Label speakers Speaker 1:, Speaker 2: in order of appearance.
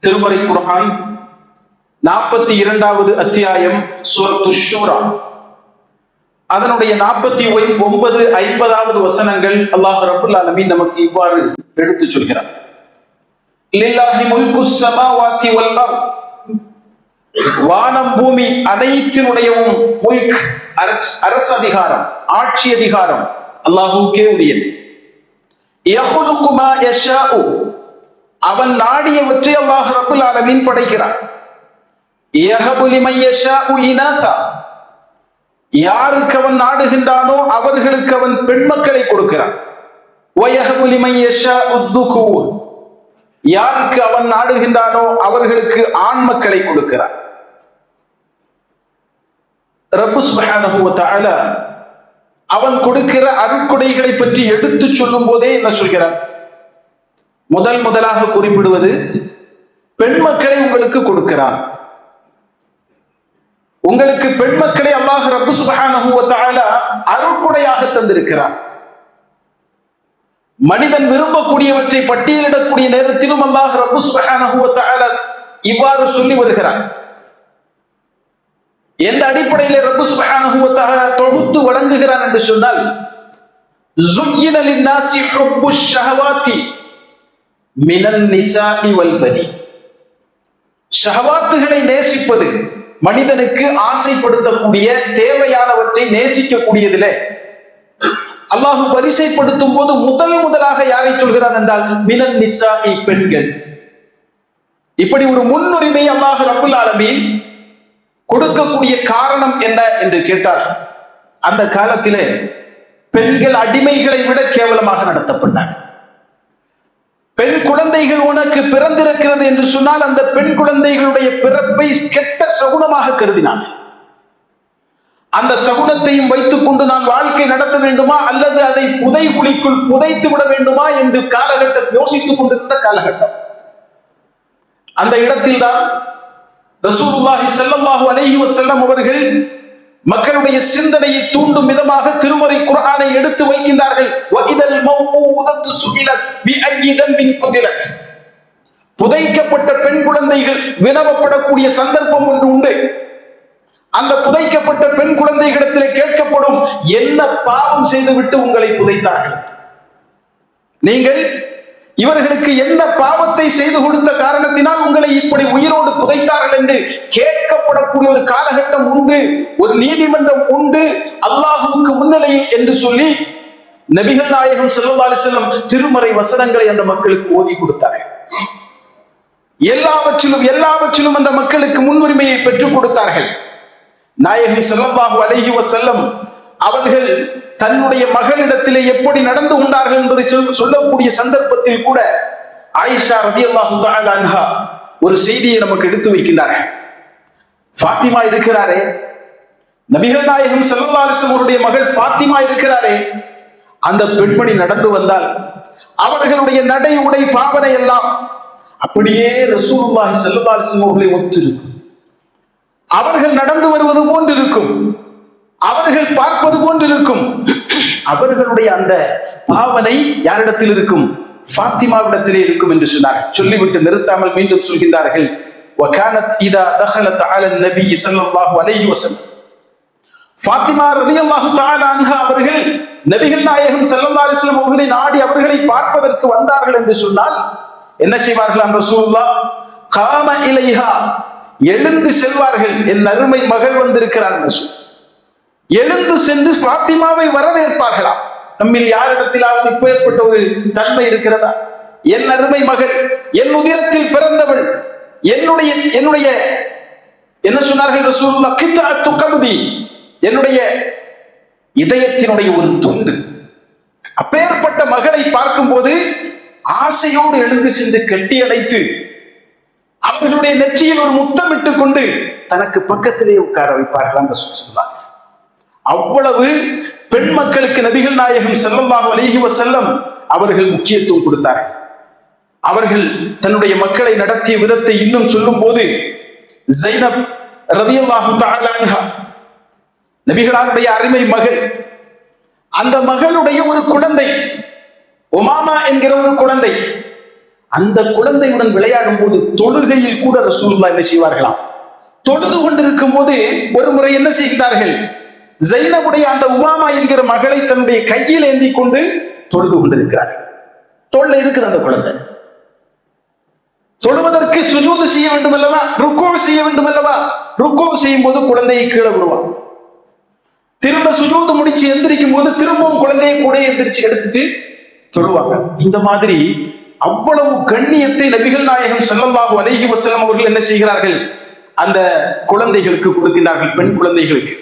Speaker 1: திருமறை குர்ஆன் 42வது அத்தியாயம் சூரத்து ஷூரா, அதனுடைய 49, 50வது வசனங்கள் அல்லாஹ் ரப்பல் ஆலமீன் நமக்கு இவ்வாறு எடுத்துச் சொல்கிறார். லில்லாஹி முல்குஸ் ஸமாவாத்தி வல் அர்த், வானம் பூமி அனைத்தினுடையவும் முல்க் அரசு அதிகாரம், ஆட்சி அதிகாரம் அல்லாஹ்வுக்கே உரியது. யஹ்லுகு மா யஷாஉ, அவன் நாடியவற்றை அல்லாஹ் ரப்பல் ஆலமீன் படைக்கிறான். யஹபு லிமன் யஷாஉ இனாஸா, யாருக்கு அவன் நாடுகின்றானோ அவர்களுக்கு அவன் பெண் மக்களை கொடுக்கிறான். வயஹபு லிமன் யஷாஉ துகூர், யாருக்கு அவன் நாடுகின்றானோ அவர்களுக்கு ஆண் மக்களை கொடுக்கிறான். ரப்பு சுப்ஹானஹு வ தஆலா அவன் கொடுக்கிற அருட்கொடைகளை பற்றி எடுத்து சொல்லும் போதே என்ன சொல்கிறான்? முதலாக குறிப்பிடுவது பெண் மக்களை உங்களுக்கு கொடுக்கிறான். உங்களுக்கு பெண் மக்களை அல்லாஹ் ரப்பு சுப்ஹானஹு வ தஆலா அருட்கொடையாக தந்திருக்கிறான். மனிதன் விரும்பக்கூடியவற்றை பட்டியலிடக்கூடிய நேரத்திலும் அல்லாஹ் ரப்பு சுப்ஹானஹு வ தஆலா இவ்வாறு சொல்லி வருகிறான். எந்த அடிப்படையிலே ரப்பு சுப்ஹானஹு வ தஆலா தொகுத்து வழங்குகிறான் என்று சொன்னால், ஸுய்யின லின்னாஸி ஹுப்புஷ் ஷஹவாத்தி மினன் நிசாஇ வல் பனீன், ஷஹவாத்துகளை நேசிப்பது, மனிதனுக்கு ஆசைப்படுத்தக்கூடிய தேவையானவற்றை நேசிக்கக்கூடியதிலே அல்லாஹ் பரிசைப்படுத்தும் போது முதலாக யாரை சொல்கிறான் என்றால் மினன் நிசாஇ, பெண்கள். இப்படி ஒரு முன்னுரிமை அல்லாஹ் ரப்பல் ஆலமீன் கொடுக்கக்கூடிய காரணம் என்ன என்று கேட்டால், அந்த காலத்திலே பெண்கள் அடிமைகளை விட கேவலமாக நடத்தப்பட்டார்கள். பெண் குழந்தைகள் உனக்கு பிறந்திருக்கிறது என்று சொன்னால் அந்த பெண் குழந்தைகளுடைய பிறப்பை கெட்ட சகுனமாக கருதினான். அந்த சகுனத்தையும் வைத்துக் கொண்டு நான் வாழ்க்கை நடத்த வேண்டுமா அல்லது அதை புதைகுழிக்குள் புதைத்து விட வேண்டுமா என்று காலகட்டத்தை யோசித்துக் கொண்டிருந்த காலகட்டம். அந்த இடத்தில்தான் ரசூலுல்லாஹி ஸல்லல்லாஹு அலைஹி வஸல்லம் அவர்கள் மக்களுடைய சிந்தனையை தூண்டும் விதமாக திருமறை குர்ஆனை எடுத்து வைக்கின்றார்கள். வஇதல் மௌஊதத்து சுஇலத் பிஅய்யி தம்பின் குதிலத், புதைக்கப்பட்ட பெண் குழந்தைகள் வினவப்படக்கூடிய சந்தர்ப்பம் ஒன்று உண்டு. அந்த புதைக்கப்பட்ட பெண் குழந்தைகளிடத்திலே கேட்கப்படும், என்ன பாவம் செய்துவிட்டு உங்களை புதைத்தார்கள்? நீங்கள் இவர்களுக்கு என்ன பாவத்தை செய்து கொடுத்த காரணத்தினால் உங்களை இப்படி உயிரோடு புதைத்தார்கள் என்று கேட்கப்படக்கூடிய ஒரு காலகட்டம் உண்டு, ஒரு நீதிமன்றம் உண்டு அல்லாஹ்வுக்கு முன்னிலையில் என்று சொல்லி நபிகள் நாயகம் ஸல்லல்லாஹு அலைஹி வஸல்லம் திருமறை வசனங்களை அந்த மக்களுக்கு ஓதி கொடுத்தார்கள். எல்லாவற்றிலும் அந்த மக்களுக்கு முன்னுரிமையை பெற்றுக் கொடுத்தார்கள். நாயகம் ஸல்லல்லாஹு அலைஹி வஸல்லம் அவர்கள் தன்னுடைய மகளிடத்திலே எப்படி நடந்து கொண்டார்கள் என்பதை சொல்லக்கூடிய சந்தர்ப்பத்தில் கூட ஆயிஷா ரலியல்லாஹு தஆலா அன்ஹா ஒரு செய்தியை நமக்கு எடுத்து வைக்கின்றார்கள். ஃபாத்திமா இருக்கிறாரே, நபிகள் நாயகம் ஸல்லல்லாஹு அலைஹி வஸல்லம் அவருடைய மகள் ஃபாத்திமா இருக்கிறாரே, அந்த பெண்மணி நடந்து வந்தால் அவர்களுடைய நடை உடை பாவனை எல்லாம் அப்படியே ரசூலுல்லாஹி ஸல்லல்லாஹு அலைஹி வஸல்லம் அவர்களை ஒத்திருக்கும். அவர்கள் நடந்து வருவது போன்று இருக்கும், அவர்கள் பார்ப்பது போன்று இருக்கும். அவர்களுடைய அந்த பாவனை யாரிடத்தில் இருக்கும்? ஃபாத்திமாவிடத்திலே இருக்கும் என்று சொன்னார். சொல்லிவிட்டு நிறுத்தாமல் மீண்டும் சொல்கின்றார்கள், வகானத் இதா தഖலத் அலா நபி ஸல்லல்லாஹு அலைஹி வஸல்லம், ஃபாத்திமா ரலியல்லாஹு தஆலா அன்ஹா அவர்கள் நபிகள் நாயகம் ஸல்லல்லாஹு அலைஹி வஸல்லம் அவர்களை நாடி அவர்களை பார்ப்பதற்கு வந்தார்கள் என்று சொன்னால் என்ன செய்வார்களாம்? ரசூலுல்லாஹ் காம இலைஹா, எழுந்து செல்வார்கள். என் அருமை மகள் வந்திருக்கிறார் என்று சொல்லி எழுந்து சென்று ஃபாத்திமாவை வரவேற்பார்களாம். நம்மில் யாரிடத்திலாவது இப்ப ஏற்பட்ட ஒரு தன்மை இருக்கிறதா? என் அருமை மகள், என் உதிரத்தில் பிறந்தவள், என்னுடைய என்ன சொன்னார்கள் ரசூலுல்லாஹ்? கிதாத்து கல்பி, என்னுடைய இதயத்தினுடைய ஒரு துண்டு. அப்பேற்பட்ட மகளை பார்க்கும் போது ஆசையோடு எழுந்து சென்று கட்டி அடைத்து அவர்களுடைய நெற்றியில் ஒரு முத்தமிட்டுக் கொண்டு தனக்கு பக்கத்திலே உட்கார வைப்பார்களாம் ரசூலுல்லாஹ். அவ்வளவு பெண் மக்களுக்கு நபிகள் நாயகம் ஸல்லல்லாஹு அலைஹி வஸல்லம் அவர்கள் முக்கியத்துவம் கொடுத்தார்கள். அவர்கள் தன்னுடைய மக்களை நடத்திய விதத்தை இன்னும் சொல்லும் போது, ஸைனப் ரலியல்லாஹு தஆலா அன்ஹா நபிகளாருடைய அருமை மகள், அந்த மகளுடைய ஒரு குழந்தை உமாமா என்கிற ஒரு குழந்தை, அந்த குழந்தையுடன் விளையாடும் போது தொழுகையில் கூட ரசூலுல்லாஹ் என்ன செய்வார்களாம், தொழுது கொண்டிருக்கும் போது ஒரு முறை என்ன செய்கிறார்கள், ஜைனபுடைய அந்த உமாமா என்கிற மகளை தன்னுடைய கையில் ஏந்தி கொண்டு தொழுது கொண்டிருக்கிறார்கள். தொல்லை இருக்குது அந்த குழந்தை. தொழுவதற்கு சுஜூது செய்ய வேண்டும் அல்லவா, ருக்கோ செய்ய வேண்டும் அல்லவா, ருக்கோ செய்யும் போது குழந்தையை கீழே விடுவான். திரும்ப சுஜூது முடிச்சு எந்திரிக்கும் போது திரும்பவும் குழந்தையை கூட எந்திரிச்சு எடுத்துட்டு தொழுவாங்க. இந்த மாதிரி அவ்வளவு கண்ணியத்தை நபிகள் நாயகம் ஸல்லல்லாஹு அலைஹி வஸல்லம் அவர்கள் என்ன செய்கிறார்கள், அந்த குழந்தைகளுக்கு கொடுக்கிறார்கள், பெண் குழந்தைகளுக்கு.